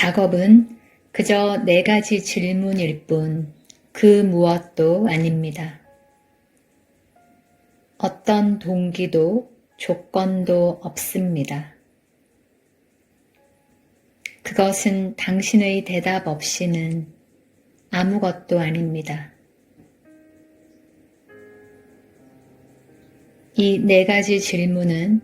작업은 그저 4가지 질문일 뿐 그 무엇도 아닙니다. 어떤 동기도 조건도 없습니다. 그것은 당신의 대답 없이는 아무것도 아닙니다. 이 4가지 질문은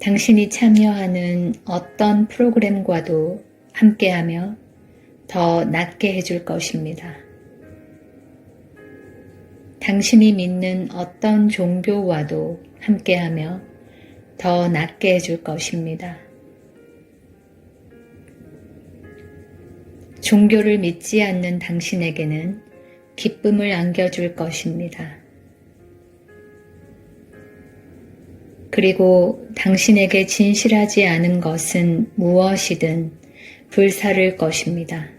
당신이 참여하는 어떤 프로그램과도 함께하며 더 낫게 해줄 것입니다. 당신이 믿는 어떤 종교와도 함께하며 더 낫게 해줄 것입니다. 종교를 믿지 않는 당신에게는 기쁨을 안겨줄 것입니다. 그리고 당신에게 진실하지 않은 것은 무엇이든 불사를 것입니다.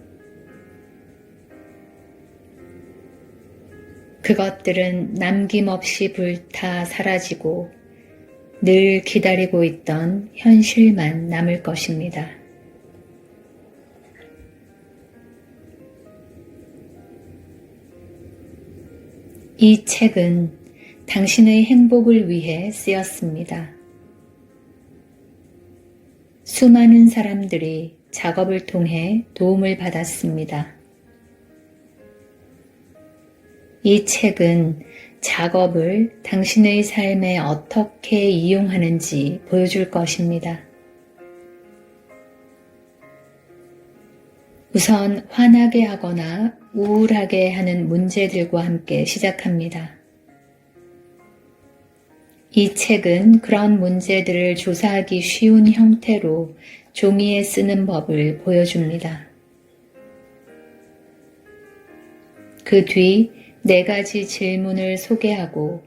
그것들은 남김없이 불타 사라지고 늘 기다리고 있던 현실만 남을 것입니다. 이 책은 당신의 행복을 위해 쓰였습니다. 수많은 사람들이 작업을 통해 도움을 받았습니다. 이 책은 작업을 당신의 삶에 어떻게 이용하는지 보여줄 것입니다. 우선 화나게 하거나 우울하게 하는 문제들과 함께 시작합니다. 이 책은 그런 문제들을 조사하기 쉬운 형태로 종이에 쓰는 법을 보여줍니다. 그 뒤 4가지 질문을 소개하고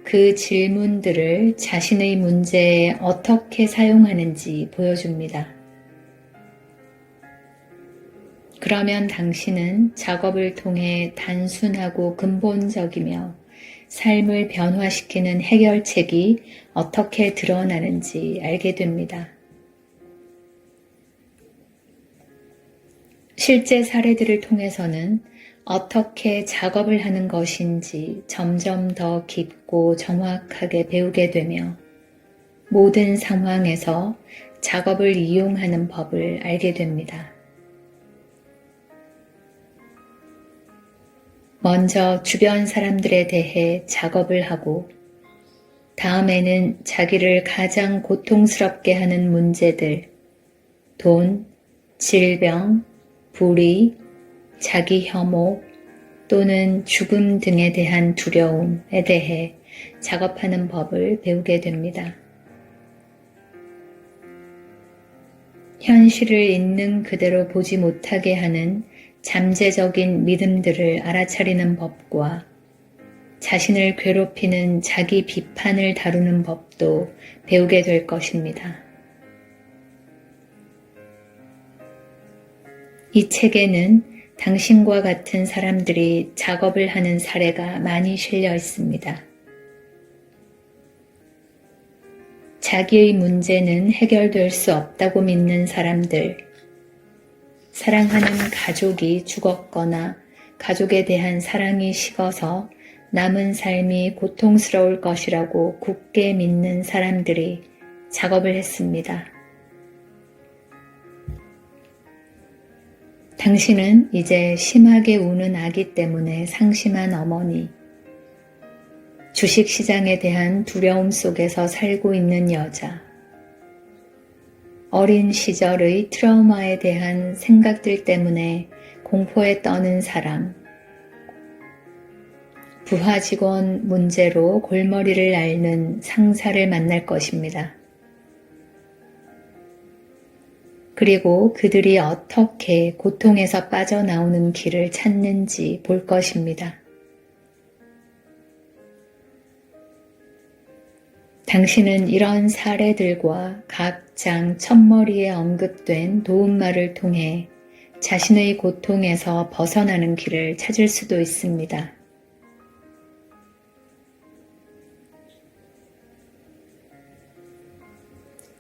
그 질문들을 자신의 문제에 어떻게 사용하는지 보여줍니다. 그러면 당신은 작업을 통해 단순하고 근본적이며 삶을 변화시키는 해결책이 어떻게 드러나는지 알게 됩니다. 실제 사례들을 통해서는 어떻게 작업을 하는 것인지 점점 더 깊고 정확하게 배우게 되며 모든 상황에서 작업을 이용하는 법을 알게 됩니다. 먼저 주변 사람들에 대해 작업을 하고 다음에는 자기를 가장 고통스럽게 하는 문제들, 돈, 질병, 불의, 자기 혐오 또는 죽음 등에 대한 두려움에 대해 작업하는 법을 배우게 됩니다. 현실을 있는 그대로 보지 못하게 하는 잠재적인 믿음들을 알아차리는 법과 자신을 괴롭히는 자기 비판을 다루는 법도 배우게 될 것입니다. 이 책에는 당신과 같은 사람들이 작업을 하는 사례가 많이 실려 있습니다. 자기의 문제는 해결될 수 없다고 믿는 사람들, 사랑하는 가족이 죽었거나 가족에 대한 사랑이 식어서 남은 삶이 고통스러울 것이라고 굳게 믿는 사람들이 작업을 했습니다. 당신은 이제 심하게 우는 아기 때문에 상심한 어머니, 주식시장에 대한 두려움 속에서 살고 있는 여자, 어린 시절의 트라우마에 대한 생각들 때문에 공포에 떠는 사람, 부하 직원 문제로 골머리를 앓는 상사를 만날 것입니다. 그리고 그들이 어떻게 고통에서 빠져나오는 길을 찾는지 볼 것입니다. 당신은 이런 사례들과 각 장 첫머리에 언급된 도움말을 통해 자신의 고통에서 벗어나는 길을 찾을 수도 있습니다.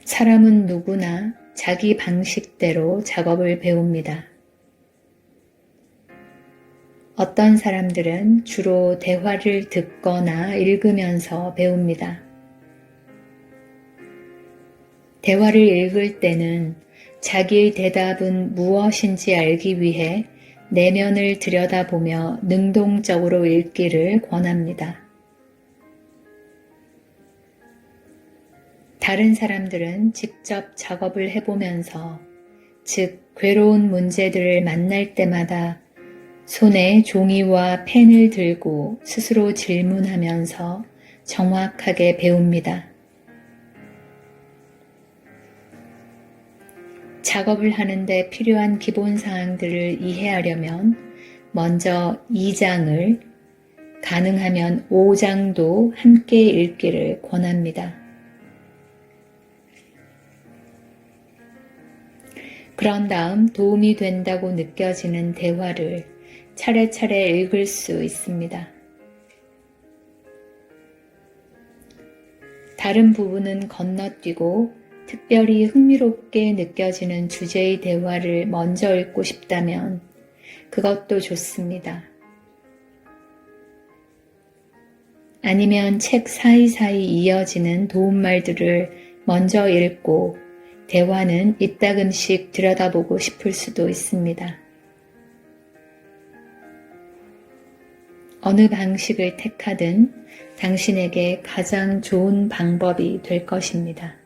사람은 누구나 자기 방식대로 작업을 배웁니다. 어떤 사람들은 주로 대화를 듣거나 읽으면서 배웁니다. 대화를 읽을 때는 자기의 대답은 무엇인지 알기 위해 내면을 들여다보며 능동적으로 읽기를 권합니다. 다른 사람들은 직접 작업을 해보면서, 즉, 괴로운 문제들을 만날 때마다 손에 종이와 펜을 들고 스스로 질문하면서 정확하게 배웁니다. 작업을 하는데 필요한 기본 사항들을 이해하려면 먼저 2장을, 가능하면 5장도 함께 읽기를 권합니다. 그런 다음 도움이 된다고 느껴지는 대화를 차례차례 읽을 수 있습니다. 다른 부분은 건너뛰고 특별히 흥미롭게 느껴지는 주제의 대화를 먼저 읽고 싶다면 그것도 좋습니다. 아니면 책 사이사이 이어지는 도움말들을 먼저 읽고 대화는 이따금씩 들여다보고 싶을 수도 있습니다. 어느 방식을 택하든 당신에게 가장 좋은 방법이 될 것입니다.